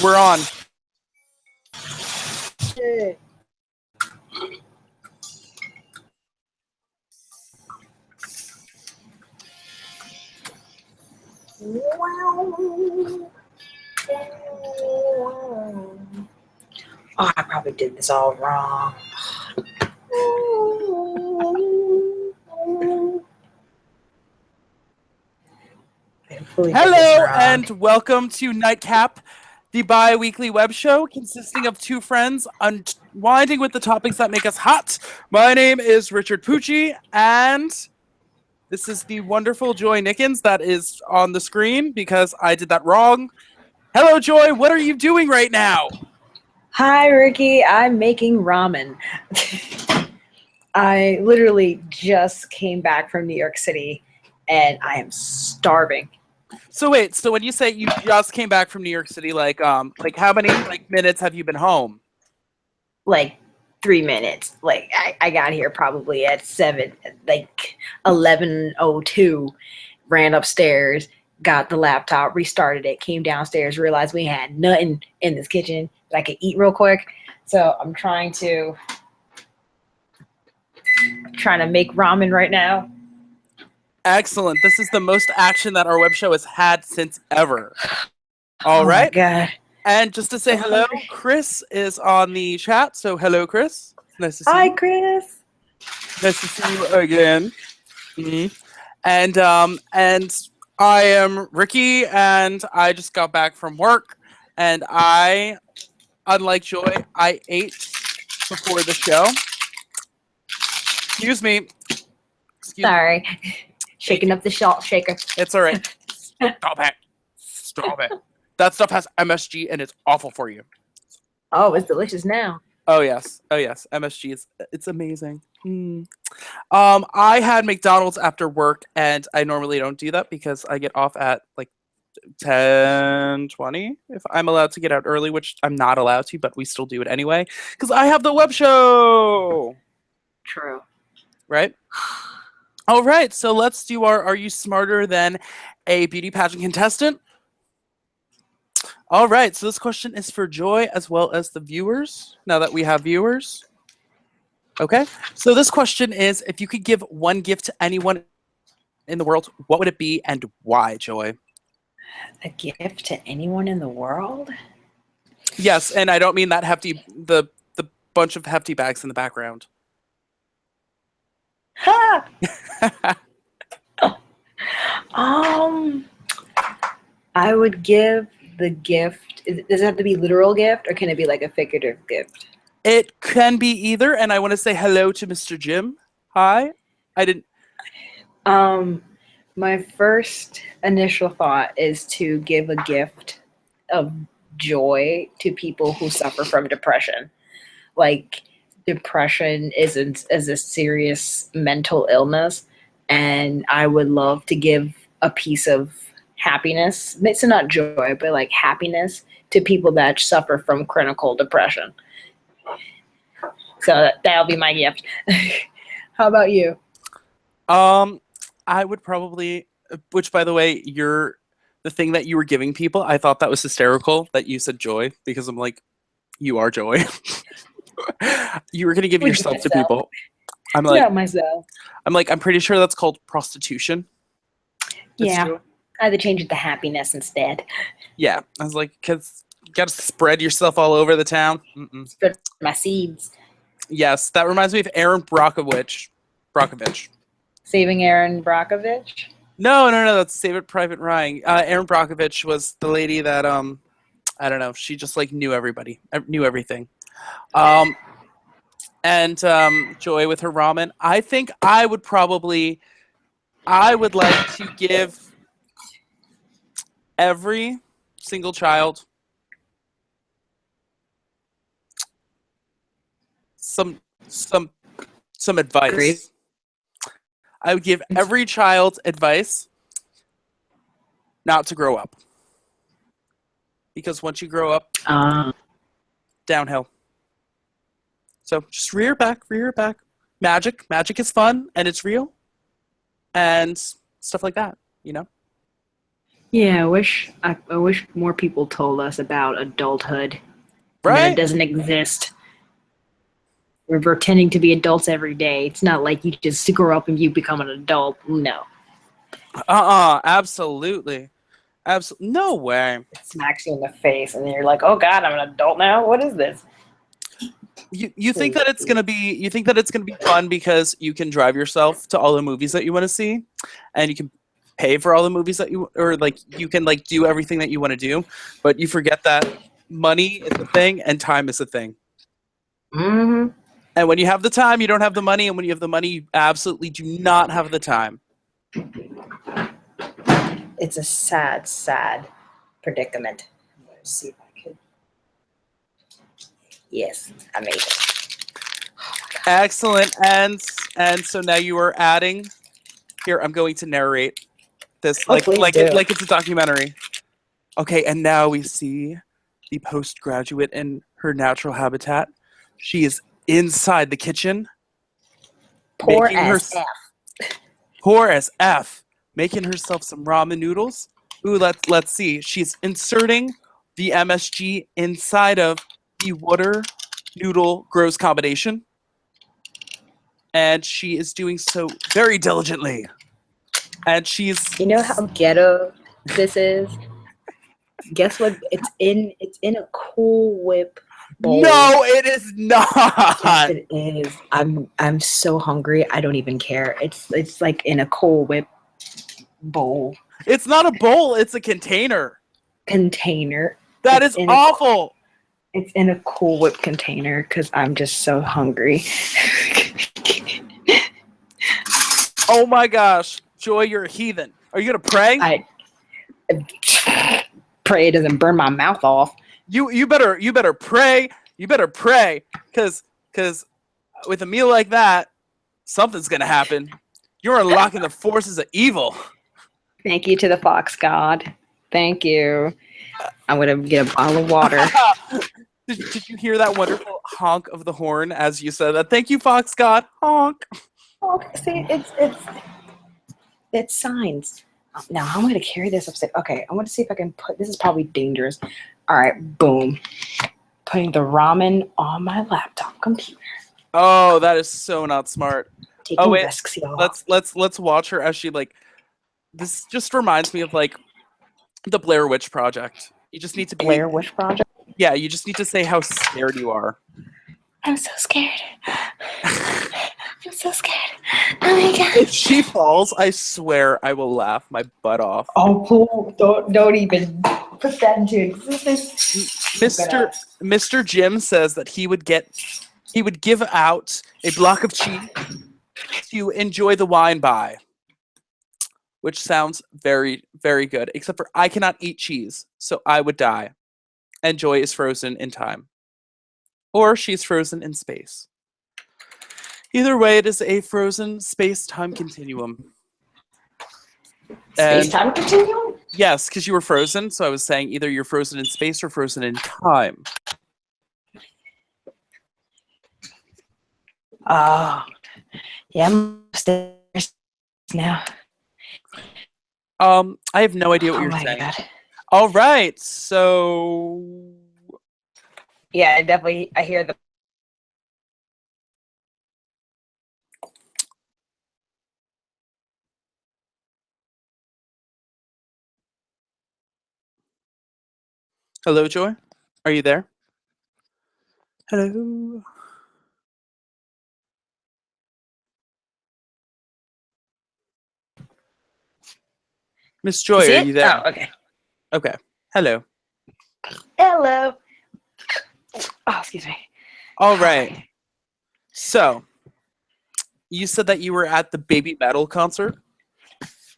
We're on. Shit. Oh, I probably did this all wrong. Hello and welcome to Nightcap, the bi-weekly web show consisting of two friends unwinding with the topics that make us hot. My name is Richard Pucci, and this is the wonderful Joy Nickens that is on the screen because I did that wrong. Hello, Joy. What are you doing right now? Hi, Ricky. I'm making ramen. I literally just came back from New York City, and I am starving. So wait, so when you say you just came back from New York City, like how many minutes have you been home? Like 3 minutes. Like I got here probably at 11:02, ran upstairs, got the laptop, restarted it, came downstairs, realized we had nothing in this kitchen that I could eat real quick. So I'm trying to make ramen right now. Excellent. This is the most action that our web show has had since ever. All right. Oh my God. And just to say hello, Chris is on the chat. So hello, Chris. Nice to see you. Hi, Chris. Nice to see you again. Mm-hmm. And I am Ricky, and I just got back from work, and I, unlike Joy, I ate before the show. Excuse me. Sorry. Shaking up the salt shaker. It's all right. Stop it. Stop it. That stuff has MSG and it's awful for you. Oh, it's delicious now. Oh yes. MSG it's amazing. I had McDonald's after work, and I normally don't do that because I get off at like 10:20 if I'm allowed to get out early, which I'm not allowed to, but we still do it anyway because I have the web show. True. Right? All right, so let's do our Are You Smarter Than a Beauty Pageant Contestant? All right, so this question is for Joy as well as the viewers, now that we have viewers. Okay, so this question is, if you could give one gift to anyone in the world, what would it be and why, Joy? A gift to anyone in the world? Yes, and I don't mean that hefty, the bunch of hefty bags in the background. Ha! I would give the gift. Does it have to be literal gift, or can it be like a figurative gift? It can be either, and I want to say hello to Mr. Jim. Hi. I didn't. My first initial thought is to give a gift of joy to people who suffer from depression. Like, depression is a serious mental illness, and I would love to give a piece of happiness. It's not joy, but like happiness to people that suffer from clinical depression. So that'll be my gift. How about you? I would probably, which by the way, the thing that you were giving people, I thought that was hysterical that you said joy, because I'm like, you are joy. You were gonna give yourself to people. I'm like, yeah, myself. I'm like, I'm pretty sure that's called prostitution. Yeah, I had to change it to happiness instead. Yeah, I was like, because you gotta spread yourself all over the town. Spread my seeds. Yes, that reminds me of Aaron Brockovich. Saving Aaron Brockovich? No, that's Save It Private Ryan. Aaron Brockovich was the lady that I don't know. She just like knew everybody, knew everything. And Joy with her ramen. I think I would like to give every single child some advice. Great. I would give every child advice not to grow up. Because once you grow up, downhill. So just rear back. Magic is fun and it's real. And stuff like that, you know? Yeah, I wish more people told us about adulthood and that it Right? doesn't exist. We're pretending to be adults every day. It's not like you just grow up and you become an adult. No. Absolutely. No way. It smacks you in the face and you're like, oh God, I'm an adult now? What is this? You think that it's gonna be fun because you can drive yourself to all the movies that you want to see, and you can pay for all the movies that you can like do everything that you want to do, but you forget that money is a thing and time is a thing. Mm-hmm. And when you have the time, you don't have the money, and when you have the money, you absolutely do not have the time. It's a sad, sad predicament. Let's see if I could. Yes, I made it. Excellent. And so now you are adding here. I'm going to narrate this Oh, please do. like it's a documentary. Okay, and now we see the postgraduate in her natural habitat. She is inside the kitchen, Poor making her as F. poor as F, making herself some ramen noodles. Ooh, let's see. She's inserting the MSG inside of the water noodle grows combination, and she is doing so very diligently. And she's You know how ghetto this is? Guess what? It's in a Cool Whip bowl. no, it is not. Yes, it is. I'm so hungry. I don't even care. It's like in a Cool Whip bowl It's not a bowl. It's a container. container. That It's is in awful. It's in a Cool Whip container because I'm just so hungry. Oh my gosh, Joy, you're a heathen. Are you gonna pray? I pray it doesn't burn my mouth off. You better pray. You better pray, cause with a meal like that, something's gonna happen. You're unlocking the forces of evil. Thank you to the fox god. Thank you. I'm gonna get a bottle of water. Did you hear that wonderful honk of the horn as you said that? Thank you, Fox God. Honk. Oh, see, it's signs. Now I'm gonna carry this upstairs. Okay, I want to see if I can put. This is probably dangerous. All right, boom. Putting the ramen on my laptop computer. Oh, that is so not smart. Taking Oh wait, risks, y'all. let's watch her as she like. This just reminds me of like the Blair Witch Project. You just need to be Blair Witch Project. Yeah, you just need to say how scared you are. I'm so scared. I'm so scared. Oh my god. If she falls, I swear I will laugh my butt off. Oh, don't even put that into existence. Mr. Jim says that he would give out a block of cheese to enjoy the wine by, which sounds very, very good. Except for I cannot eat cheese, so I would die. And Joy is frozen in time. Or she's frozen in space. Either way, it is a frozen space-time continuum. Space-time continuum? Yes, because you were frozen, so I was saying either you're frozen in space or frozen in time. Oh, yeah, I'm upstairs now. I have no idea what you're saying. God. All right, so yeah, I hear the. Hello, Joy. Are you there? Hello. Miss Joy, are you there? Oh, okay. Okay. Hello. Hello. Oh, excuse me. All right. So, you said that you were at the BabyMetal concert?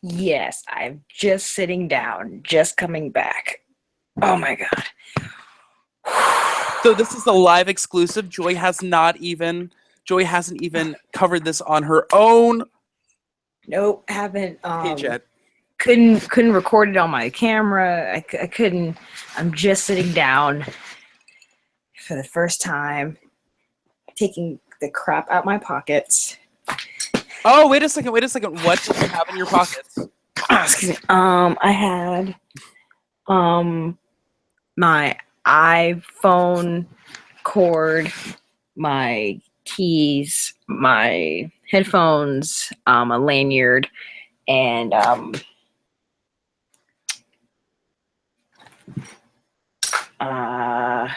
Yes, I'm just sitting down, just coming back. Oh my god. So this is a live exclusive. Joy hasn't even covered this on her own. Nope, haven't. Page yet. Couldn't record it on my camera. I couldn't. I'm just sitting down for the first time, taking the crap out my pockets. Oh, wait a second. What do you have in your pockets? Excuse me. I had my iPhone cord, my keys, my headphones, a lanyard, and I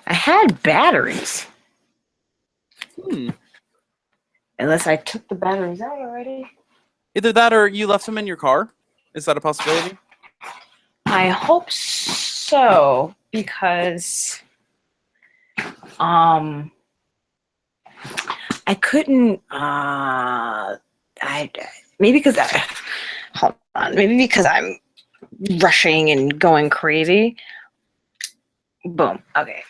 had batteries. Unless I took the batteries out already. Either that or you left them in your car. Is that a possibility? I hope so, because I couldn't maybe because hold on, maybe because I'm rushing and going crazy. Boom. Okay.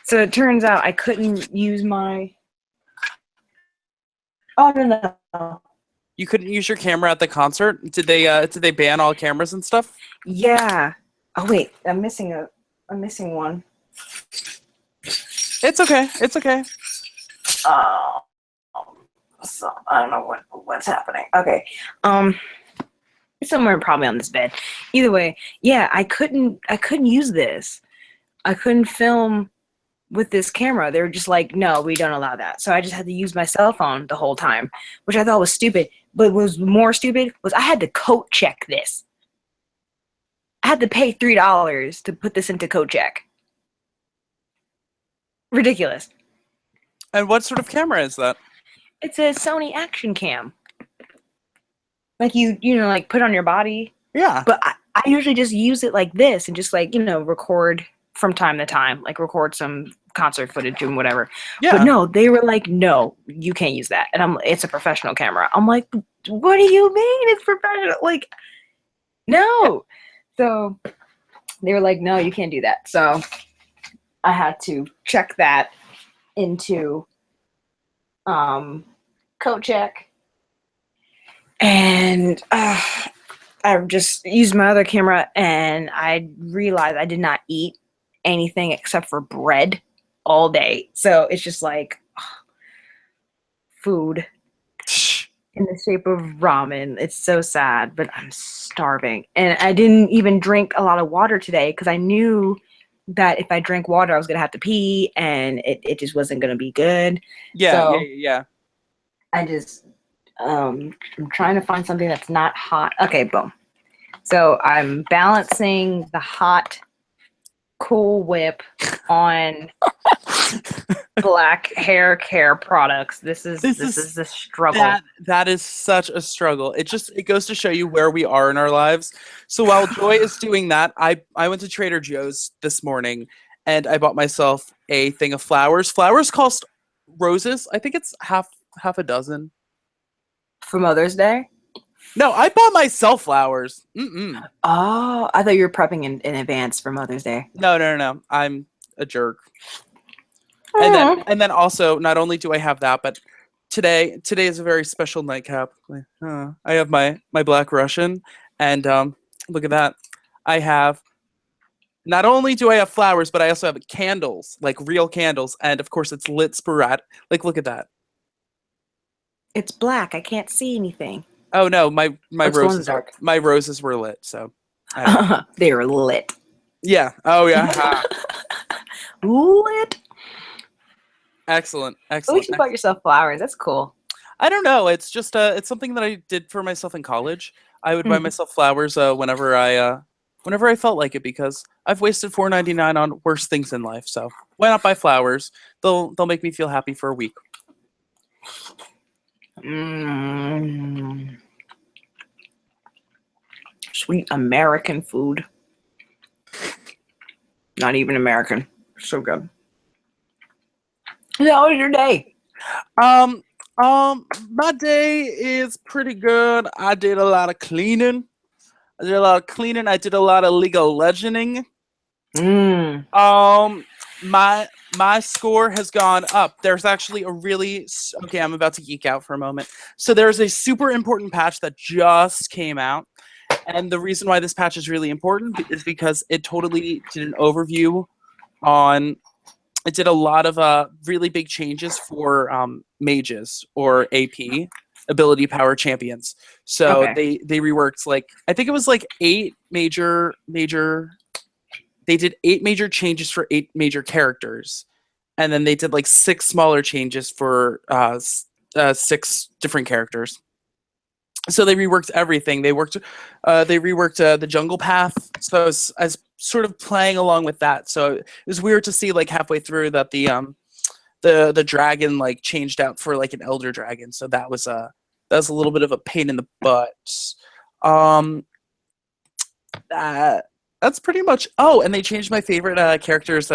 So it turns out I couldn't use my no. You couldn't use your camera at the concert? Did they ban all cameras and stuff? Yeah. Oh wait, I'm missing one. It's okay. It's okay. So I don't know what's happening. Okay. It's somewhere probably on this bed. Either way, yeah, I couldn't use this. I couldn't film with this camera. They were just like, no, we don't allow that. So I just had to use my cell phone the whole time, which I thought was stupid. But what was more stupid was I had to code check this. I had to pay $3 to put this into code check. Ridiculous. And what sort of camera is that? It's a Sony Action Cam. Like you know, like put on your body. Yeah. But I usually just use it like this and just like, you know, record from time to time, like record some concert footage and whatever. Yeah. But no, they were like, no, you can't use that. And it's a professional camera. I'm like, what do you mean it's professional? Like, no. So they were like, no, you can't do that. So I had to check that into code check. And I just used my other camera, and I realized I did not eat anything except for bread all day. So it's just like food in the shape of ramen. It's so sad, but I'm starving. And I didn't even drink a lot of water today because I knew that if I drank water, I was going to have to pee, and it just wasn't going to be good. Yeah, So yeah. I just, I'm trying to find something that's not hot. Okay, boom. So I'm balancing the hot Cool Whip on black hair care products. This is the struggle. That is such a struggle. It goes to show you where we are in our lives. So while Joy is doing that, I went to Trader Joe's this morning and I bought myself a thing of flowers. Flowers cost roses. I think it's half a dozen. For Mother's Day? No, I bought myself flowers. Mm-mm. Oh, I thought you were prepping in advance for Mother's Day. No. I'm a jerk. And then also, not only do I have that, but today is a very special nightcap. I have my Black Russian, and look at that. I have. Not only do I have flowers, but I also have candles, like real candles, and of course it's lit sporadic. Like, look at that. It's black. I can't see anything. Oh no, my roses dark. My roses were lit, so they were lit. Yeah. Oh yeah. Lit. Excellent. At least you bought yourself flowers. That's cool. I don't know. It's just it's something that I did for myself in college. I would buy myself flowers whenever I felt like it, because I've wasted $4.99 on worse things in life. So why not buy flowers? They'll make me feel happy for a week. Sweet American food. Not even American. So good. How was your day? My day is pretty good. I did a lot of cleaning. I did a lot of League of Legending. My score has gone up. There's actually okay, I'm about to geek out for a moment. So there's a super important patch that just came out. And the reason why this patch is really important is because it totally did an overview on it did a lot of really big changes for mages or AP, ability power champions. So Okay. they reworked like I think it was like eight major. They did eight major changes for eight major characters, and then they did like six smaller changes for six different characters. So they reworked everything. They reworked the jungle path. So as sort of playing along with that. So it was weird to see like halfway through that the dragon like changed out for like an elder dragon. So that was a little bit of a pain in the butt. Um, that that's pretty much. Oh, and they changed my favorite character's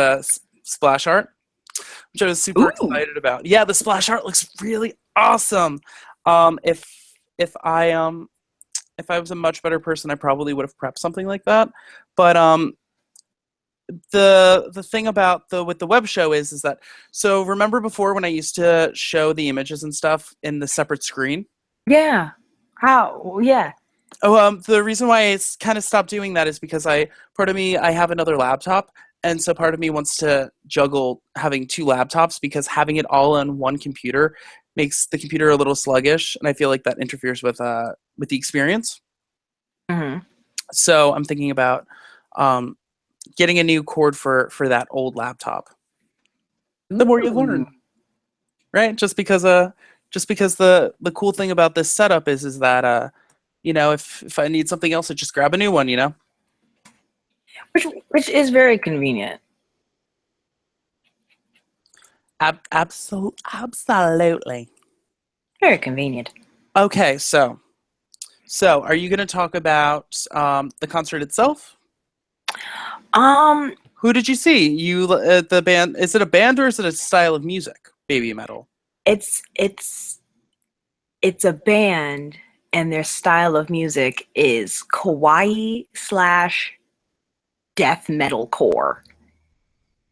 splash art, which I was super Ooh. excited about. Yeah, the splash art looks really awesome. Um, if if I um if I was a much better person, I probably would have prepped something like that. But the thing about the with the web show is that so remember before when I used to show the images and stuff in the separate screen? Yeah. How? Yeah. Oh, the reason why I kind of stopped doing that is because part of me, I have another laptop, and so part of me wants to juggle having two laptops because having it all on one computer makes the computer a little sluggish, and I feel like that interferes with the experience. Hmm. So I'm thinking about um, getting a new cord for that old laptop. The more you Ooh. learn, right? Just because the cool thing about this setup is that if I need something else, I just grab a new one. Which is very convenient. Absolutely. Very convenient. Okay, are you going to talk about the concert itself? Um, Who did you see? The band? Is it a band or is it a style of music? Baby metal. it's it's it's a band, and their style of music is kawaii slash death metal core.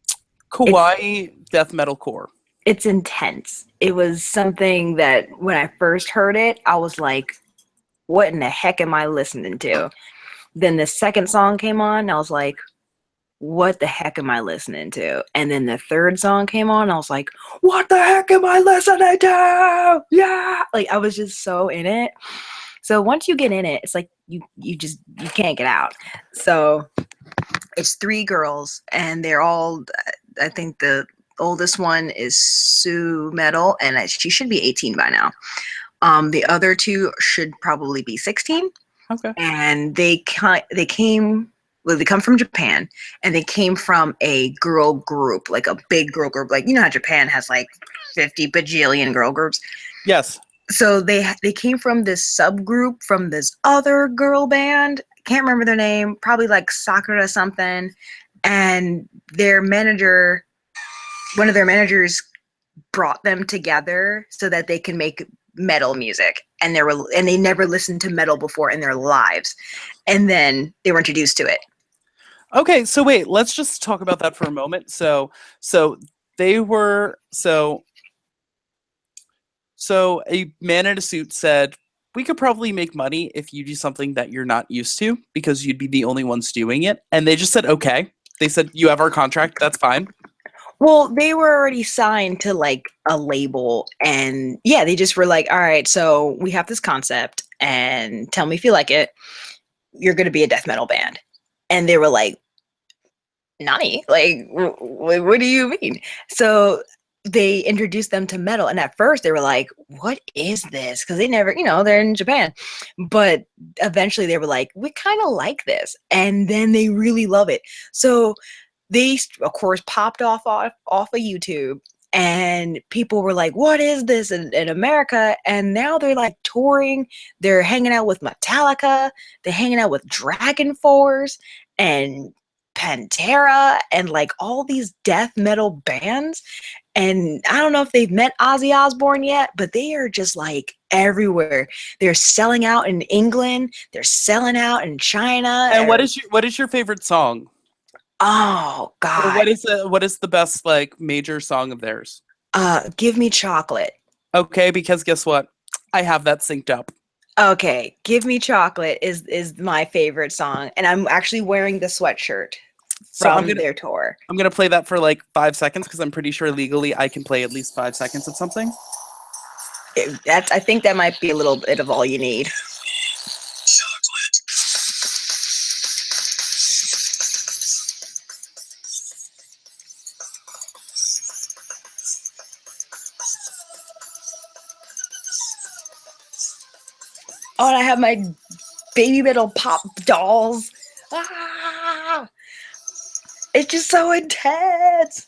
It's Kawaii death metal core. it's intense. It was something that when I first heard it, I was like, "What in the heck am I listening to?" Then the second song came on, and I was like, what the heck am I listening to? And then the third song came on, I was like, what the heck am I listening to? Yeah. Like I was just so in it. So once you get in it, it's like you can't get out. So it's three girls, and they're all, I think the oldest one is Sue Metal, and she should be 18 by now. The other two should probably be 16. Okay. And they came, well, they come from Japan, and they came from a girl group, like a big girl group. Like, you know how Japan has like 50 bajillion girl groups. Yes. So they came from this subgroup from this other girl band. Can't remember their name. Probably like Sakura something. And their manager, one of their managers, brought them together so that they can make metal music, and they never listened to metal before in their lives, and then they were introduced to it. Okay, so wait, let's just talk about that for a moment. So they were so a man in a suit said, "We could probably make money if you do something that you're not used to because you'd be the only ones doing it." And they just said, "Okay." They said, "You have our contract. That's fine." Well, they were already signed to like a label, and yeah, they just were like, all right, so we have this concept, and tell me if you like it. You're going to be a death metal band. And they were like, Nani? Like, what do you mean? So they introduced them to metal, and at first they were like, what is this? Because they never, they're in Japan. But eventually they were like, we kind of like this, and then they really love it. So they, of course, popped off of YouTube, and people were like, what is this in America? And now they're like touring. They're hanging out with Metallica. They're hanging out with Dragon Force and Pantera and like all these death metal bands. And I don't know if they've met Ozzy Osbourne yet, but they are just like everywhere. They're selling out in England. They're selling out in China. And what is your favorite song? Oh Or God. what is the best like major song of theirs? Give Me Chocolate. Okay, because guess what? I have that synced up. Okay, Give Me Chocolate is my favorite song, and I'm actually wearing the sweatshirt. So from their tour. I'm gonna play that for like 5 seconds because I'm pretty sure legally I can play at least 5 seconds of something. I think that might be a little bit of all you need. Oh, and I have my BabyMetal pop dolls. Ah! It's just so intense.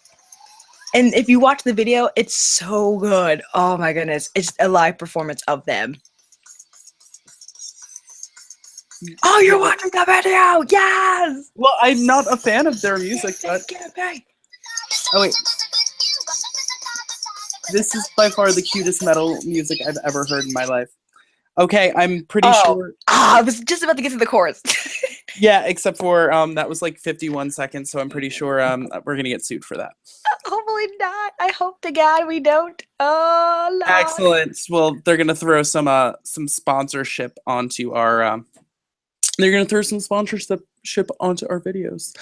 And if you watch the video, it's so good. Oh my goodness. It's a live performance of them. Oh, you're watching the video! Yes! Well, I'm not a fan of their music, but... Oh, wait. This is by far the cutest metal music I've ever heard in my life. Okay, I'm pretty sure... I was just about to get to the chorus. Yeah, except for that was like 51 seconds, so I'm pretty sure we're gonna get sued for that. Hopefully not. I hope to God we don't. Oh, Lord. Excellent. Well, they're gonna throw some sponsorship onto our they're gonna throw some sponsorship onto our videos.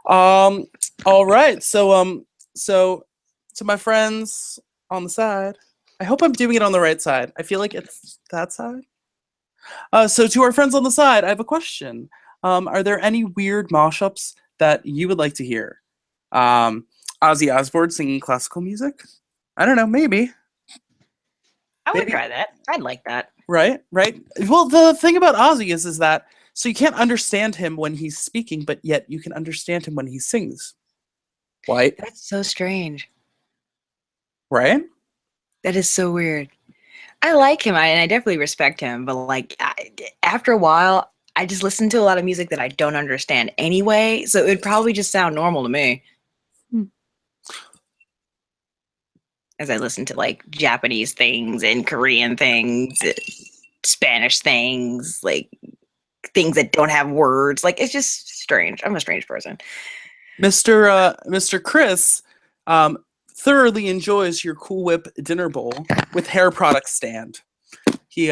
All right. So to my friends on the side, I hope I'm doing it on the right side. I feel like it's that side. So to our friends on the side, I have a question. Are there any weird mashups that you would like to hear? Ozzy Osbourne singing classical music? I don't know, maybe. I would try that. I'd like that. Right? Well, the thing about Ozzy is that so you can't understand him when he's speaking, but yet you can understand him when he sings. Right? That's so strange. Right? That is so weird. I like him, and I definitely respect him, but like after a while, I just listen to a lot of music that I don't understand anyway, so it would probably just sound normal to me. As I listen to like Japanese things and Korean things, Spanish things, like things that don't have words. Like it's just strange. I'm a strange person. Mr. Chris thoroughly enjoys your Cool Whip dinner bowl with hair product stand. He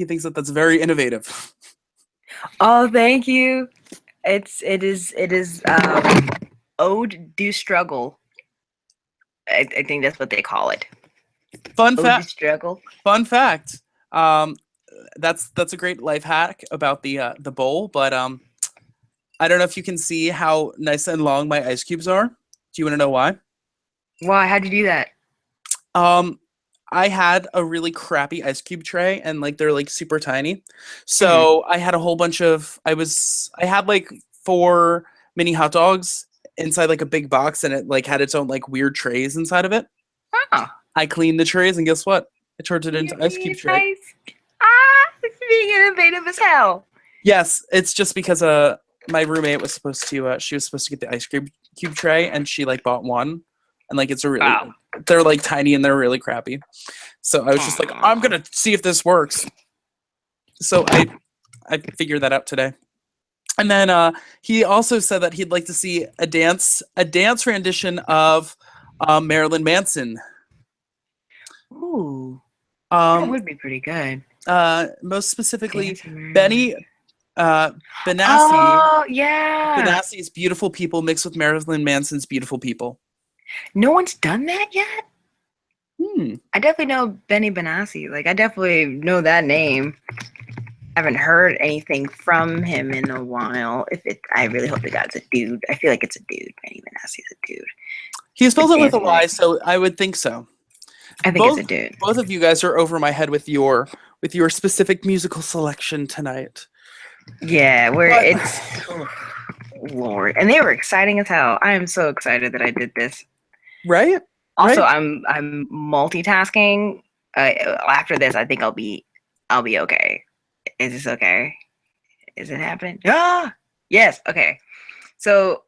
thinks that that's very innovative. Oh, thank you. It is Ode du Struggle. I think that's what they call it. Fun Ode fact. du Struggle. Fun fact. That's a great life hack about the bowl, but I don't know if you can see how nice and long my ice cubes are. Do you want to know why? Why? How'd you do that? I had a really crappy ice cube tray, and like they're like super tiny. So I had a whole bunch of I had like 4 mini hot dogs inside like a big box, and it like had its own like weird trays inside of it. Oh. I cleaned the trays, and guess what? I turned it into ice cube tray. Nice. It's being innovative as hell. Yes, it's just because my roommate was supposed to she was supposed to get the ice cube tray, and she like bought one, and like it's a really they're like tiny and they're really crappy. So I was just like, I'm gonna see if this works. So I figured that out today. And then he also said that he'd like to see a dance rendition of Marilyn Manson. Ooh, that would be pretty good. Most specifically, Benassi. Oh, yeah. Benassi's Beautiful People mixed with Marilyn Manson's Beautiful People. No one's done that yet? I definitely know Benny Benassi. Like, I definitely know that name. I haven't heard anything from him in a while. I really hope the guy's a dude. I feel like it's a dude. Benny Benassi's a dude. He spells it with a Y, so I would think so. I think it's a dude. Both of you guys are over my head with your specific musical selection tonight. Yeah, Lord, and they were exciting as hell. I am so excited that I did this. Right. Also, I'm multitasking. After this, I think I'll be okay. Is this okay? Is it happening? Yes. Okay. So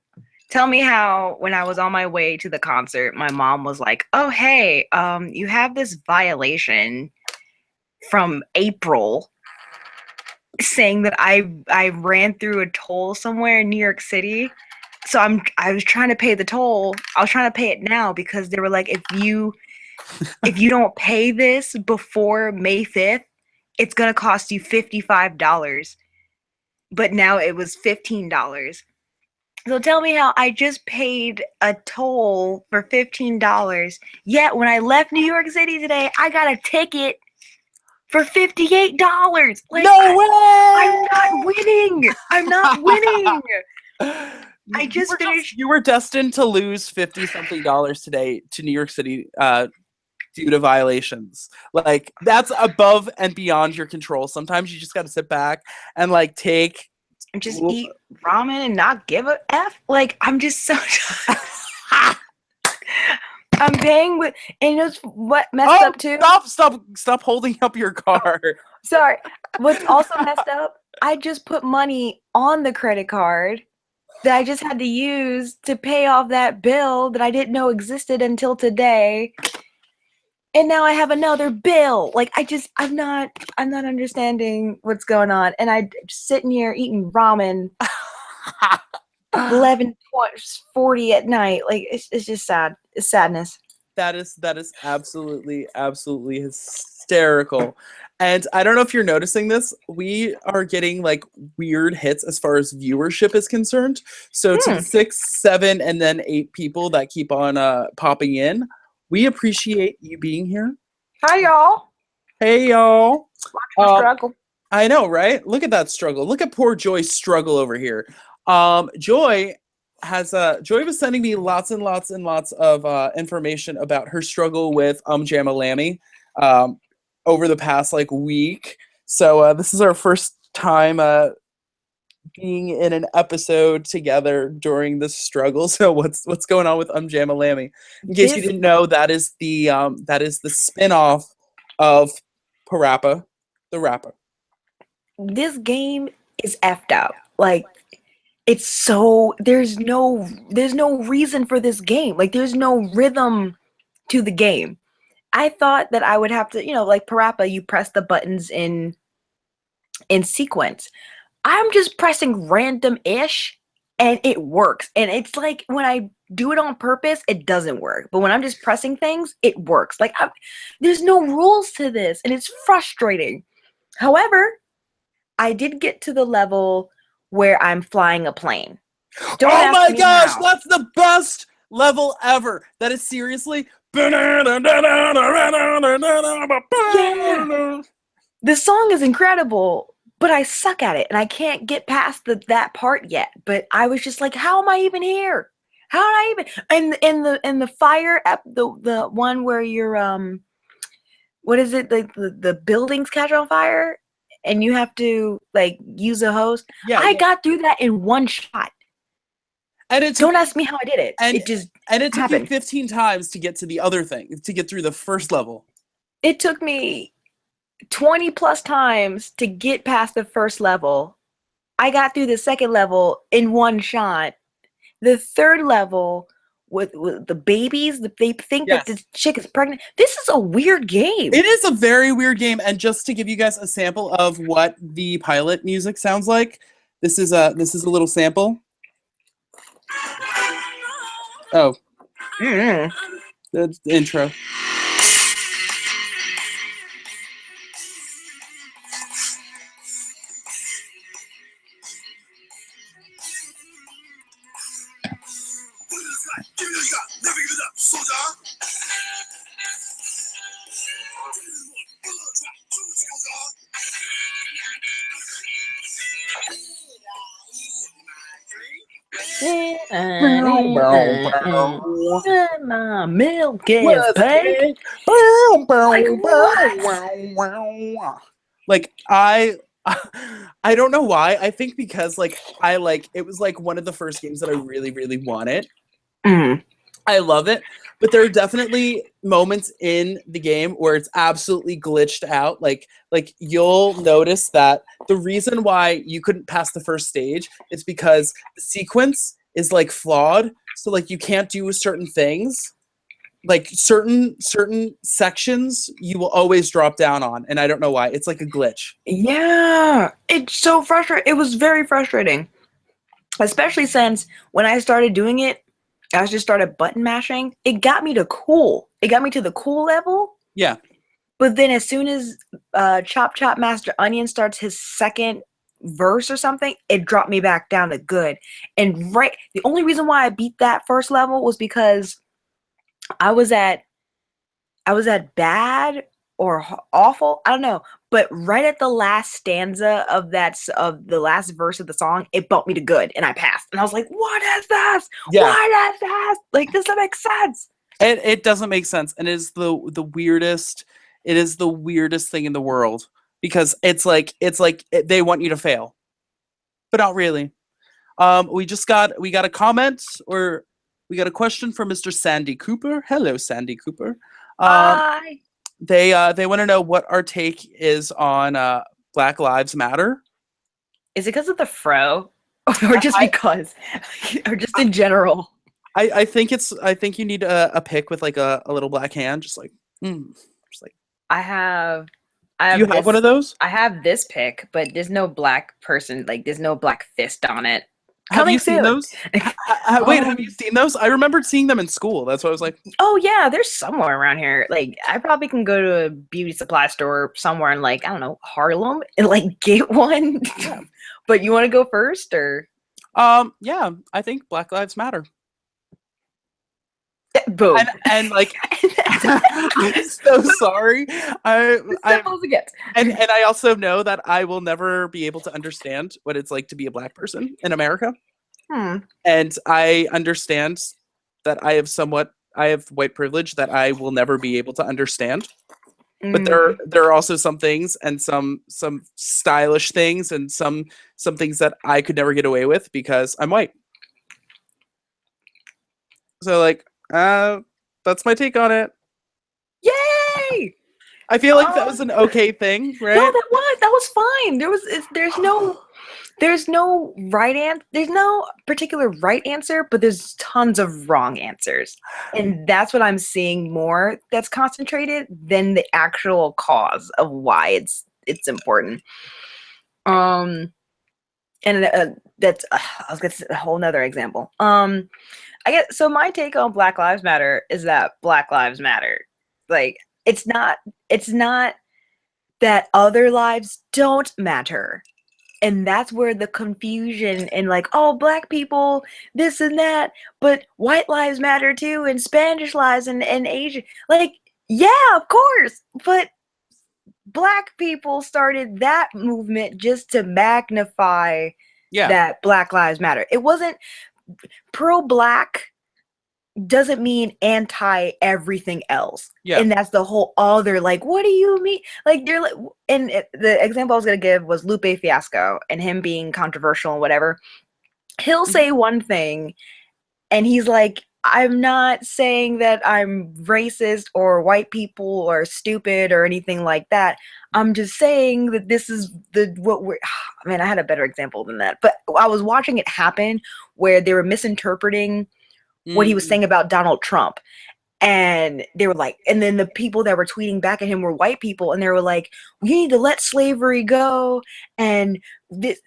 tell me how when I was on my way to the concert, my mom was like, "Oh, hey, you have this violation from April saying that I ran through a toll somewhere in New York City. So I was trying to pay the toll. I was trying to pay it now because they were like, if you don't pay this before May 5th, it's gonna cost you $55. But now it was $15. So tell me how I just paid a toll for $15. Yet when I left New York City today, I got a ticket for $58. Like, No way! I'm not winning. I'm not winning. I just finished. You were destined to lose $50-something today to New York City due to violations. Like, that's above and beyond your control. Sometimes you just got to sit back and like take. Just eat ramen and not give a F. Like, I'm just so I'm paying with, and you know what messed up too? Stop holding up your car. Sorry. What's also messed up? I just put money on the credit card that I just had to use to pay off that bill that I didn't know existed until today. And now I have another bill. Like, I'm not understanding what's going on. And I'm just sitting here eating ramen 11:40 at night. Like, it's just sad. It's sadness. That is absolutely hysterical. And I don't know if you're noticing this, we are getting like weird hits as far as viewership is concerned. So to the 6, 7, and then 8 people that keep on popping in, we appreciate you being here. Hi, y'all. Hey, y'all. Struggle. I know, right? Look at that struggle. Look at poor Joy's struggle over here. Joy was sending me lots and lots and lots of information about her struggle with Jam-a-Lammy over the past like week. So this is our first time being in an episode together during this struggle. So what's going on with Jam-a-Lammy? In case you didn't know, that is the spin-off of Parappa the Rapper. This game is effed up. Like, it's so there's no reason for this game. Like, there's no rhythm to the game. I thought that I would have to, like Parappa, you press the buttons in sequence. I'm just pressing random-ish and it works. And it's like when I do it on purpose, it doesn't work. But when I'm just pressing things, it works. Like, there's no rules to this and it's frustrating. However, I did get to the level where I'm flying a plane. Oh my gosh, that's the best level ever. That is seriously. Yeah. The song is incredible, but I suck at it and I can't get past that part yet. But I was just like, how am I even here? How did I even in the fire the one where you're what is it, the buildings catch on fire and you have to like use a hose? Yeah, I got through that in one shot. And don't ask me how I did it. And it took me 15 times to get to the other thing, to get through the first level. It took me 20 plus times to get past the first level. I got through the second level in one shot. The third level with the babies, they think that the chick is pregnant. This is a weird game. It is a very weird game. And just to give you guys a sample of what the pilot music sounds like, this is a little sample. Oh. That's the intro. My milk is pink. Like, I don't know why. I think because like it was like one of the first games that I really, really wanted. I love it, but there are definitely moments in the game where it's absolutely glitched out. Like you'll notice that the reason why you couldn't pass the first stage is because the sequence is like flawed. So like you can't do certain things. Like certain sections you will always drop down on, and I don't know why. It's like a glitch. Yeah, it's so frustrating. It was very frustrating, especially since when I started doing it, I just started button mashing. It got me to cool. It got me to the cool level. Yeah. But then as soon as Chop Chop Master Onion starts his second verse or something, it dropped me back down to good. And the only reason why I beat that first level was because I was at bad or awful, I don't know, but right at the last stanza of the last verse of the song, it bumped me to good, and I passed. And I was like, "What is this? Yeah. What is this? Like, this doesn't make sense." It doesn't make sense, and it is the weirdest. It is the weirdest thing in the world because it's like they want you to fail, but not really. We got a comment, or we got a question from Mr. Sandy Cooper. Hello, Sandy Cooper. Hi. They want to know what our take is on Black Lives Matter. Is it because of the fro, or just because, or just in general? I think you need a pick with like a little black hand, just like. Just like. I have. Do you have one of those? I have this pick, but there's no black person. Like, there's no black fist on it. Have you seen those? Wait, have you seen those? I remembered seeing them in school. That's why I was like, oh yeah, there's somewhere around here. Like, I probably can go to a beauty supply store somewhere in, like, I don't know, Harlem, and like get one. Yeah. But you want to go first, or? Yeah, I think Black Lives Matter. Boom. And like, I'm so sorry. And I also know that I will never be able to understand what it's like to be a black person in America. And I understand that I have white privilege that I will never be able to understand. But there are also some things, and some stylish things, and some things that I could never get away with because I'm white. So like, that's my take on it. Yay! I feel like that was an okay thing, right? No, that was fine. There's no right answer. There's no particular right answer, but there's tons of wrong answers, and that's what I'm seeing more. That's concentrated than the actual cause of why it's important. And that's I was gonna say a whole nother example. So my take on Black Lives Matter is that Black Lives Matter. Like, it's not that other lives don't matter. And that's where the confusion and like, oh, black people, this and that, but white lives matter too, and Spanish lives and Asian. Like, yeah, of course. But black people started that movement just to magnify that Black Lives Matter. It wasn't pro-black doesn't mean anti everything else. Yeah. And that's the whole other, like, what do you mean? Like, you're like, and the example I was going to give was Lupe Fiasco and him being controversial and whatever. He'll say one thing and he's like, I'm not saying that I'm racist or white people are stupid or anything like that. I'm just saying that this is man, I had a better example than that. But I was watching it happen where they were misinterpreting what he was saying about Donald Trump. And they were like, and then the people that were tweeting back at him were white people, and they were like, we need to let slavery go. And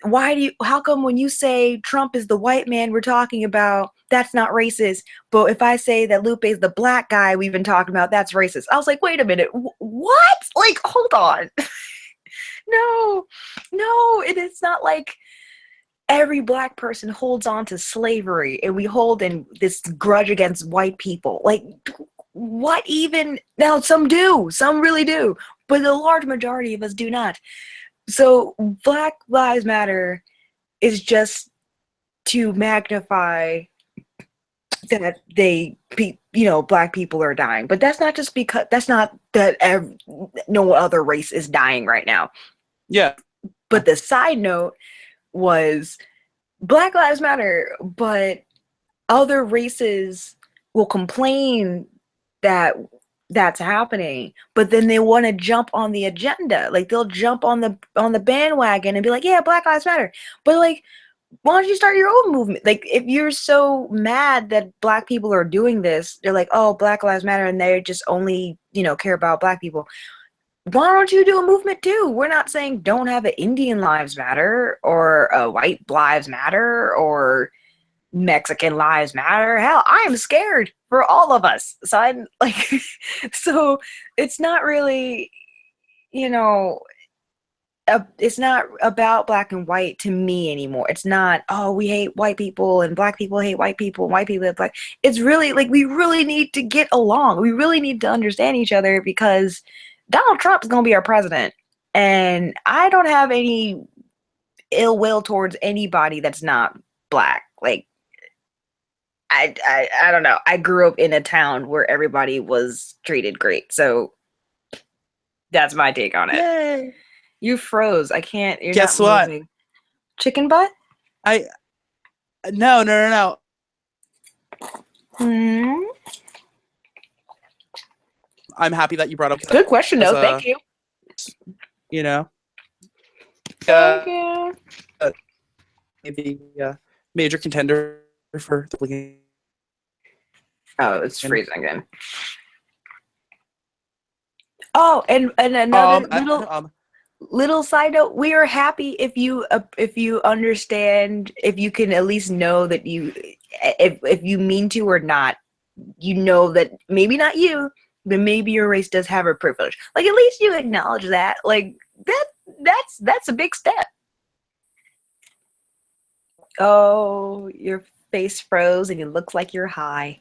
how come when you say Trump is the white man we're talking about, that's not racist? But if I say that Lupe is the black guy we've been talking about, that's racist. I was like, wait a minute, what? Like, hold on. No, it is not like every black person holds on to slavery and we hold in this grudge against white people. Like, what even? Now, some do, some really do, but the large majority of us do not. So Black Lives Matter is just to magnify that black people are dying. But that's not just because, that's not that no other race is dying right now. Yeah. But the side note was Black Lives Matter, but other races will complain that that's happening, but then they want to jump on the agenda. Like, they'll jump on the bandwagon and be like, yeah, Black Lives Matter. But like, why don't you start your own movement? Like, if you're so mad that black people are doing this, they're like, oh, Black Lives Matter, and they just only, care about black people. Why don't you do a movement too? We're not saying don't have an Indian Lives Matter or a White Lives Matter or Mexican Lives Matter. Hell, I am scared for all of us. So I'm like, so it's not really, it's not about black and white to me anymore. It's not, oh, we hate white people and black people hate white people and white people hate black. It's really like we really need to get along. We really need to understand each other because Donald Trump is going to be our president. And I don't have any ill will towards anybody that's not black. Like, I don't know. I grew up in a town where everybody was treated great. So that's my take on it. Yay. You froze. I can't. You're Guess not what? moving. Chicken butt? No. Hmm. I'm happy that you brought up. Good question, though. Thank you. You know. Thank you. The major contender for the. Oh, it's freezing again. Oh, and another little side note: we are happy if you understand, if you can at least know that you, if you mean to or not, you know that maybe not you, but maybe your race does have a privilege. Like at least you acknowledge that. Like that's a big step. Oh, your face froze and it looks like you're high.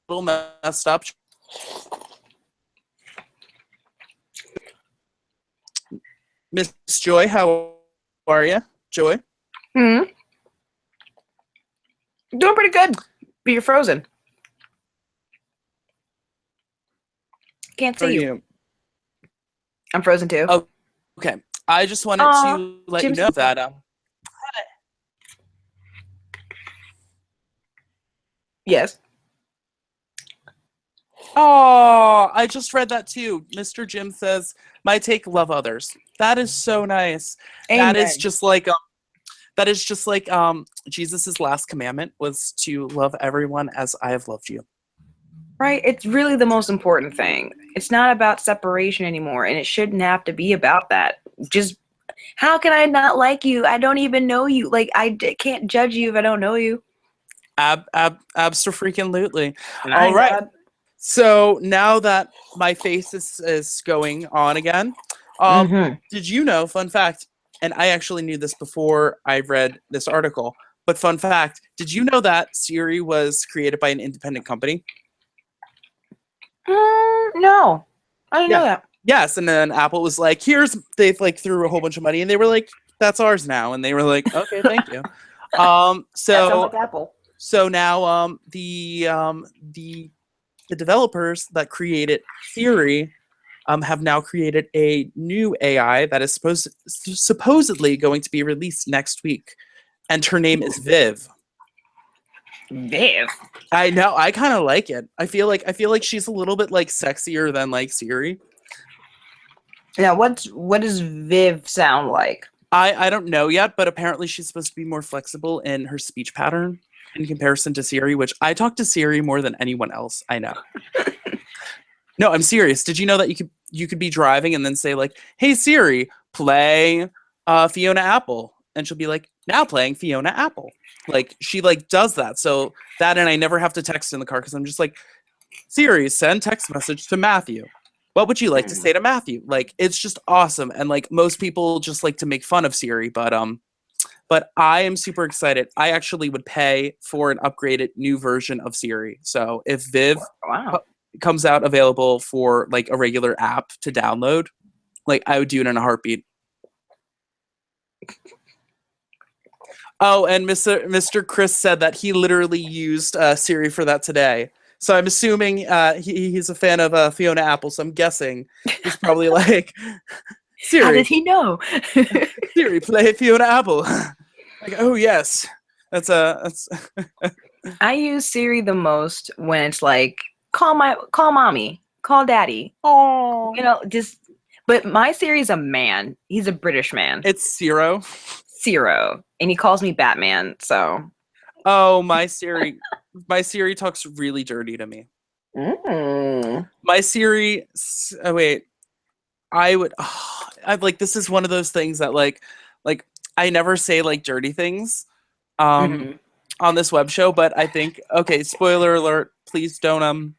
A little messed up. Miss Joy, how are you? Joy? Doing pretty good, but you're frozen. Can't see you. I'm frozen too. Oh, okay. I just wanted to let you know that yes. Oh, I just read that too. Mr. Jim says, "My take: love others." That is so nice. Amen. That is just like Jesus's last commandment was to love everyone as I have loved you. Right? It's really the most important thing. It's not about separation anymore, and it shouldn't have to be about that. Just how can I not like you? I don't even know you. Like can't judge you if I don't know you. Abso-freaking-lutely. All right. So now that my face is going on again, did you know, fun fact, and I actually knew this before I read this article, but fun fact, did you know that Siri was created by an independent company? No. I didn't know that. Yes, and then Apple was like, they like threw a whole bunch of money, and they were like, that's ours now. And they were like, okay, thank you. That sounds like Apple. So now the developers that created Siri have now created a new AI that is supposedly going to be released next week, and her name is Viv. Viv. I know. I kind of like it. I feel like she's a little bit like sexier than like Siri. Now, what does Viv sound like? I don't know yet, but apparently she's supposed to be more flexible in her speech pattern in comparison to Siri, which I talk to Siri more than anyone else I know. No, I'm serious. Did you know that you could be driving and then say like, "Hey Siri, play Fiona Apple," and she'll be like, "Now playing Fiona Apple." Like she like does that. So that, and I never have to text in the car because I'm just like, "Siri, send text message to Matthew. What would you like to say to Matthew?" Like it's just awesome. And like most people just like to make fun of Siri, but I am super excited. I actually would pay for an upgraded new version of Siri. So if Viv comes out available for like a regular app to download, like I would do it in a heartbeat. Oh, and Mr. Chris said that he literally used Siri for that today. So I'm assuming he's a fan of Fiona Apple. So I'm guessing he's probably like, "Siri, how did he know?" Siri, play Fiona Apple. Like, oh yes, that's. I use Siri the most when it's like, call mommy, call daddy. Oh, But my Siri's a man. He's a British man. It's Zero, and he calls me Batman. So. Oh, my Siri talks really dirty to me. My Siri. Oh wait, I'm like, this is one of those things that like I never say like dirty things on this web show, but I think, okay, spoiler alert, please don't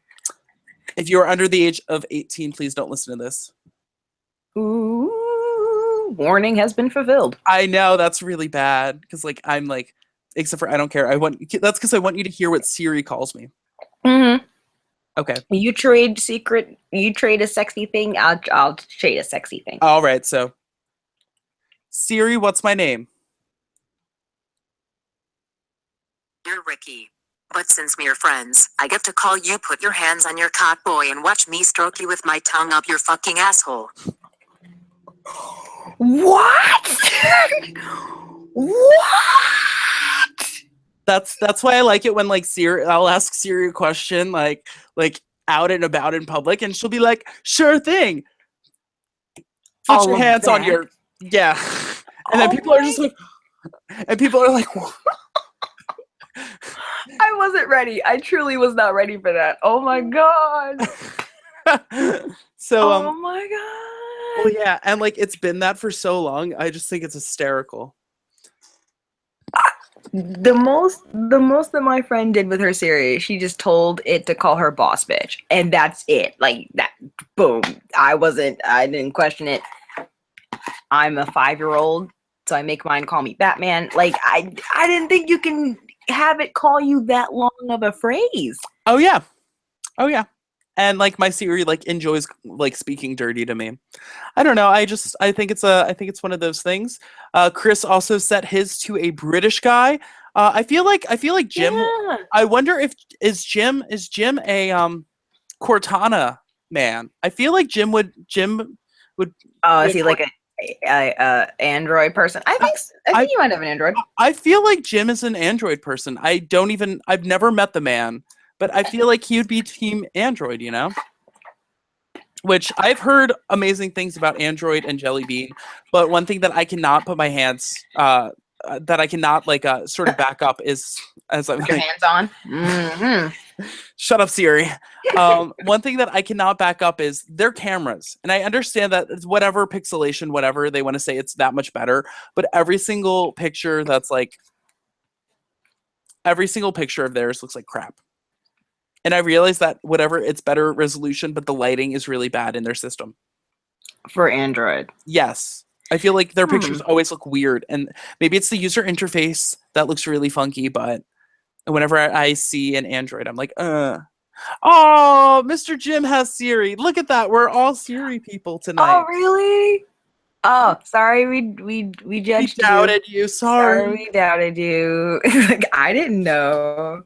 if you're under the age of 18, please don't listen to this. Ooh, warning has been fulfilled. I know that's really bad because like I'm like, except for I don't care. That's because I want you to hear what Siri calls me. Mm-hmm. Okay. You trade a sexy thing. I'll trade a sexy thing. All right. So, Siri, what's my name? You're Ricky. But since we're friends, I get to call you put your hands on your cock boy and watch me stroke you with my tongue up your fucking asshole. What? What? That's why I like it when like Siri, I'll ask Siri a question like out and about in public, and she'll be like, "Sure thing. Put All your of hands on that? your yeah," and then Oh people are my- just like, and people are like, "What?" I wasn't ready. I truly was not ready for that. Oh my god. So Oh my god. well, yeah, and like it's been that for so long. I just think it's hysterical. The most that my friend did with her Siri, she just told it to call her boss bitch, and that's it. Like that, boom. I didn't question it. I'm a 5-year-old, so I make mine call me Batman. Like I didn't think you can have it call you that long of a phrase. Oh yeah, and like my Siri like enjoys like speaking dirty to me. I don't know. I think it's one of those things. Chris also set his to a British guy. I feel like Jim. Yeah. I wonder if Jim a Cortana man. I feel like Jim would. Oh, is he like a Android person? I think you might have an Android. I feel like Jim is an Android person. I've never met the man, but I feel like he would be team Android, you know? Which I've heard amazing things about Android and Jelly Bean, but one thing that I cannot put my hands, that I cannot like sort of back up is as I'm With your like, hands on. Mm-hmm. shut up, Siri. One thing that I cannot back up is their cameras, and I understand that it's whatever pixelation, whatever they want to say, it's that much better. But every single picture of theirs looks like crap. And I realized that whatever, it's better resolution, but the lighting is really bad in their system. For Android. Yes. I feel like their pictures always look weird. And maybe it's the user interface that looks really funky, but whenever I see an Android, I'm like, Oh, Mr. Jim has Siri. Look at that. We're all Siri people tonight. Oh, really? Oh, sorry, we judged you. We doubted you. Sorry. We doubted you. Like, I didn't know.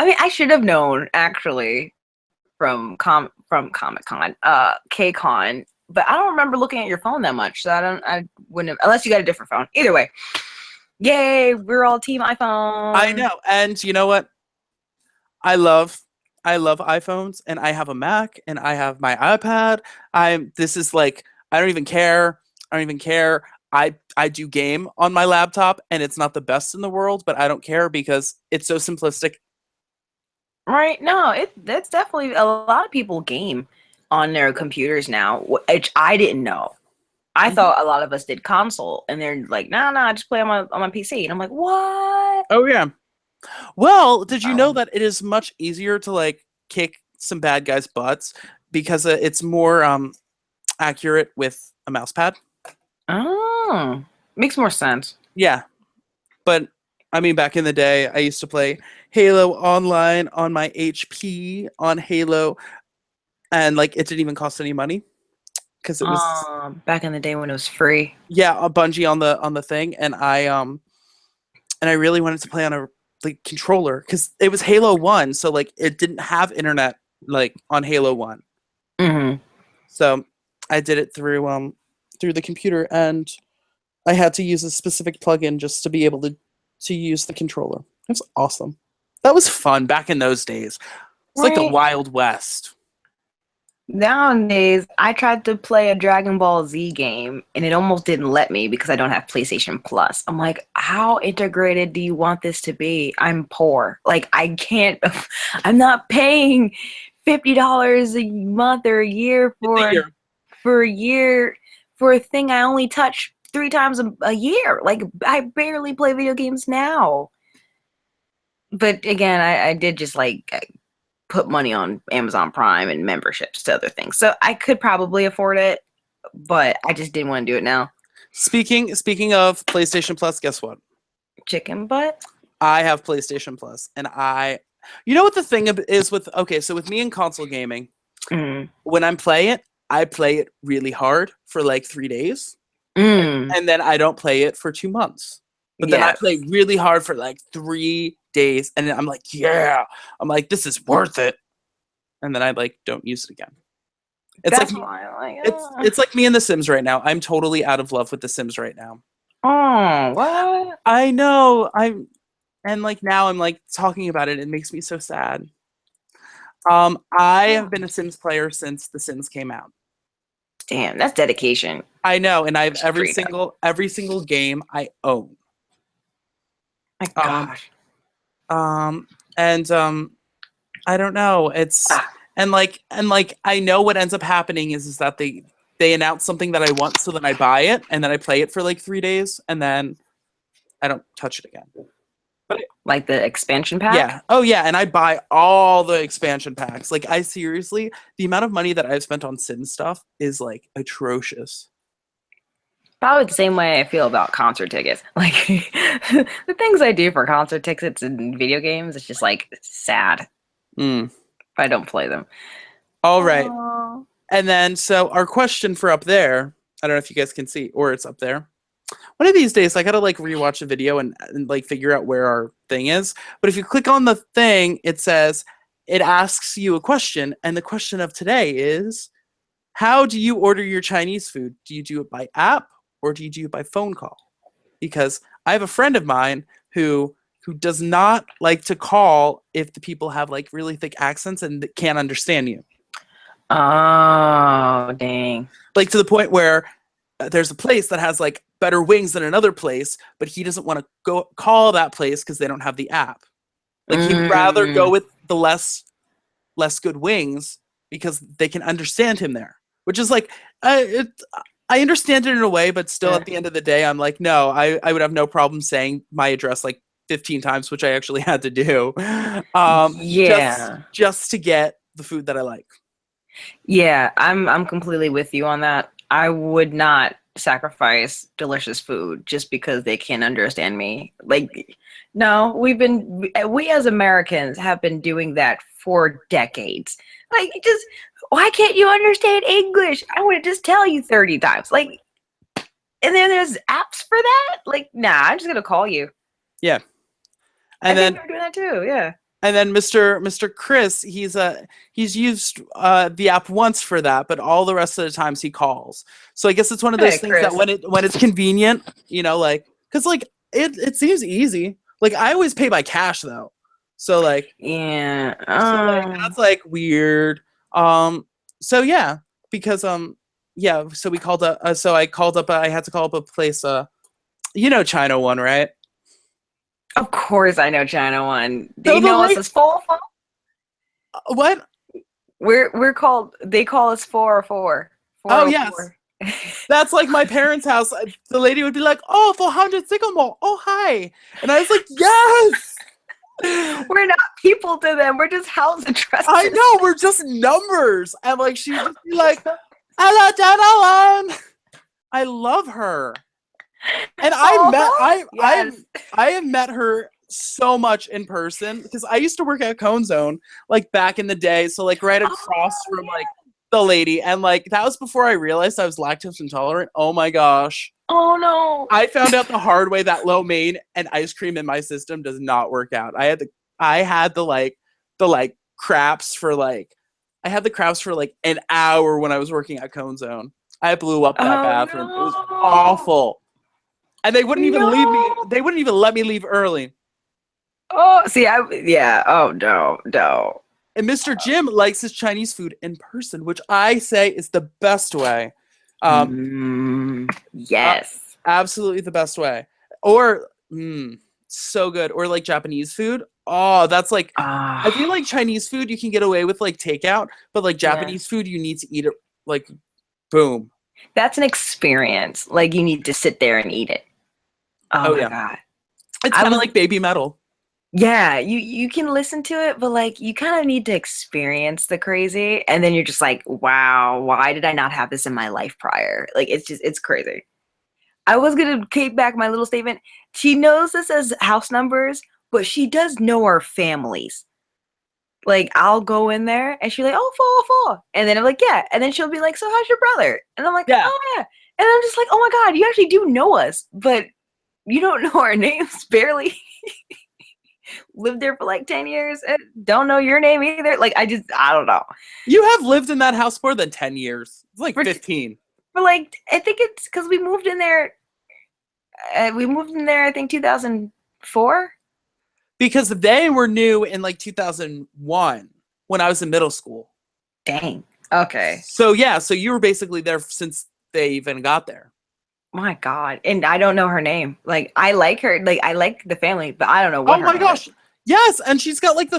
I mean, I should have known actually from Comic-Con, KCon, but I don't remember looking at your phone that much, so I wouldn't have, unless you got a different phone. Either way, yay, we're all team iPhone. I know, and you know what? I love iPhones, and I have a Mac, and I have my iPad. This is like, I don't even care. I do game on my laptop, and it's not the best in the world, but I don't care because it's so simplistic. Right? No, that's definitely, a lot of people game on their computers now, which I didn't know. I thought a lot of us did console, and they're like, no, I just play on my PC, and I'm like, what? Oh yeah. Well, did you know that it is much easier to like kick some bad guys' butts because it's more accurate with a mouse pad? Oh, makes more sense. Yeah, but I mean, back in the day, I used to play Halo online on my HP on Halo, and like it didn't even cost any money because it was back in the day when it was free. Yeah, a Bungie on the thing, and I really wanted to play on a like controller because it was Halo 1, so like it didn't have internet like on Halo 1. Mm-hmm. So I did it through the computer, and I had to use a specific plugin just to be able to use the controller. It was awesome. That was fun back in those days. It's like the Wild West. Nowadays, I tried to play a Dragon Ball Z game, and it almost didn't let me because I don't have PlayStation Plus. I'm like, how integrated do you want this to be? I'm poor. Like, I can't. I'm not paying $50 a month or a year for a thing I only touch 3 times a year. Like, I barely play video games now. But again, I did just like put money on Amazon Prime and memberships to other things. So I could probably afford it, but I just didn't want to do it now. Speaking of PlayStation Plus, guess what? Chicken butt? I have PlayStation Plus, and you know what the thing is with me and console gaming, when I play it really hard for like 3 days, and then I don't play it for 2 months. But then I play really hard for like 3 days, and I'm like, yeah, I'm like, this is worth it, and then I like don't use it again. It's it's like me and The Sims right now. I'm totally out of love with The Sims right now. Oh, what? I know. And like now I'm like talking about it. It makes me so sad. I have been a Sims player since The Sims came out. Damn, that's dedication. I know, and I have every single game I own. My gosh. I don't know. It's and like I know what ends up happening is that they announce something that I want, so then I buy it and then I play it for like 3 days and then I don't touch it again. But like the expansion pack? Yeah. Oh yeah, and I buy all the expansion packs. Like I seriously, the amount of money that I've spent on Sim stuff is like atrocious. Probably the same way I feel about concert tickets. Like the things I do for concert tickets and video games, it's just like sad. If I don't play them. All right. And then so our question for up there, I don't know if you guys can see, or it's up there. One of these days I gotta like rewatch a video and like figure out where our thing is. But if you click on the thing, it asks you a question, and the question of today is, how do you order your Chinese food? Do you do it by app or do you do it by phone call? Because I have a friend of mine who does not like to call if the people have like really thick accents and can't understand you. Oh, dang. Like to the point where there's a place that has like better wings than another place, but he doesn't want to go call that place because they don't have the app. Like he'd rather go with the less good wings because they can understand him there. Which is like, I understand it in a way, but still at the end of the day, I'm like, no, I would have no problem saying my address like 15 times, which I actually had to do. Just to get the food that I like. Yeah, I'm completely with you on that. I would not sacrifice delicious food just because they can't understand me. Like, no, we as Americans have been doing that for decades. Like, just why can't you understand English? I want to just tell you 30 times. Like, and then there's apps for that. Like, nah, I'm just gonna call you. Yeah, and then you're doing that too. Yeah. And then Mr. Chris, he's used the app once for that, but all the rest of the times he calls. So I guess it's one of those things Chris. That when it's convenient, you know, like because like it seems easy. Like I always pay by cash though, so like yeah, so like, that's like weird. So yeah, because yeah, so we called up. So I called up. I had to call up a place. You know, China One, right? Of course, I know China One. They know us as 404. What? We're called. They call us 404. Oh yes, that's like my parents' house. The lady would be like, "Oh, 400 Sycamore. Oh hi," and I was like, "Yes." We're not people to them. We're just house addresses. I know. We're just numbers, and like she would just be like, "Hello, China One." I love her. And I have met her so much in person because I used to work at Cone Zone like back in the day, so like right across from like the lady, and like that was before I realized I was lactose intolerant. Oh my gosh. Oh no. I found out the hard way that lo mein and ice cream in my system does not work out. I had the craps for like an hour when I was working at Cone Zone. I blew up that bathroom. No. It was awful. And they wouldn't even leave me. They wouldn't even let me leave early. Oh, see, yeah. Oh no. And Mr. Jim likes his Chinese food in person, which I say is the best way. Yes, absolutely the best way. Or so good. Or like Japanese food. Oh, that's like I feel like Chinese food you can get away with like takeout, but like Japanese food you need to eat it like boom. That's an experience. Like you need to sit there and eat it. Oh my God. It's kind of like BabyMetal. Yeah, you can listen to it, but like you kind of need to experience the crazy, and then you're just like, wow, why did I not have this in my life prior? Like it's crazy. I was gonna take back my little statement. She knows us as house numbers, but she does know our families. Like, I'll go in there and she's like, oh, fall. And then I'm like, yeah. And then she'll be like, so how's your brother? And I'm like, Yeah. oh, yeah. And I'm just like, oh my God, you actually do know us, but you don't know our names, barely. Lived there for like 10 years and don't know your name either. Like, I don't know. You have lived in that house more than 10 years. It's like 15. But like, I think it's because we moved in there. I think 2004. Because they were new in like 2001 when I was in middle school. Dang. Okay. So yeah, so you were basically there since they even got there. My God. And I don't know her name. Like, I like her. Like, I like the family, but I don't know what Oh her my name gosh. is. Yes, and she's got like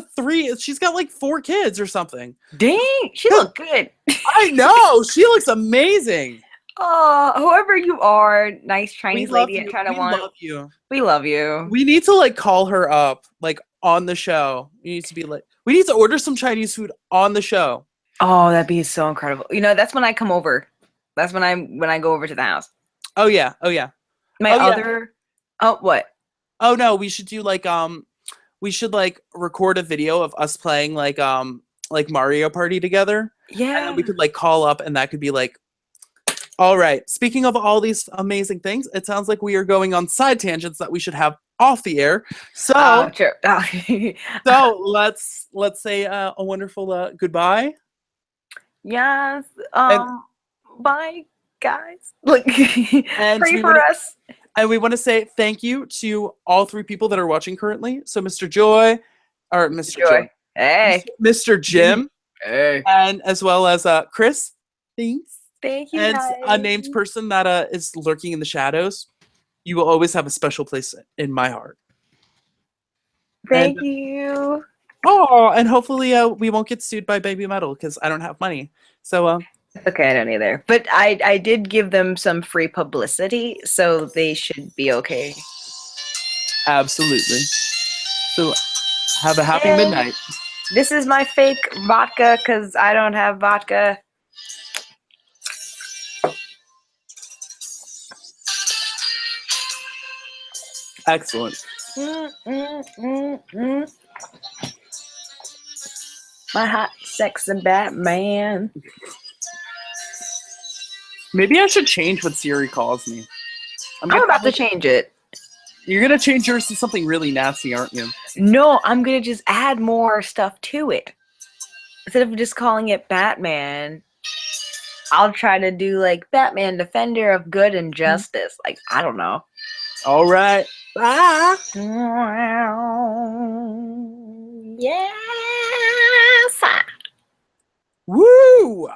she's got like 4 kids or something. Dang. She looked good. I know. She looks amazing. Oh, whoever you are, nice Chinese love lady at you. China We One. love you. We love you. We need to like call her up like on the show. We need to be like, we need to order some Chinese food on the show. Oh, that'd be so incredible. You know, that's when I come over. That's when I go over to the house. Oh yeah. Oh yeah. What? Oh no, we should do like we should like record a video of us playing like Mario Party together. Yeah. And then we could like call up and that could be like, all right. Speaking of all these amazing things, it sounds like we are going on side tangents that we should have off the air. So, sure. so let's say a wonderful goodbye. Yes. And- Bye, guys. Look, And pray for us. And we want to say thank you to all 3 people that are watching currently. So Mr. Joy, or Mr. Joy. Hey. Mr. Jim. Hey. And as well as Chris. Thanks. Thank you. And guys. a named person that is lurking in the shadows. You will always have a special place in my heart. Thank you. Oh, and hopefully we won't get sued by BabyMetal because I don't have money. So Okay, I don't either. But I did give them some free publicity, so they should be okay. absolutely. So have a happy Yay. midnight. This is my fake vodka because I don't have vodka. Excellent. My hot, sexy Batman. Maybe I should change what Siri calls me. I'm about to change it. You're gonna change yours to something really nasty, aren't you? No, I'm gonna just add more stuff to it. Instead of just calling it Batman, I'll try to do like Batman, Defender of Good and Justice. Like, I don't know. All right. Bye. Yes. Woo!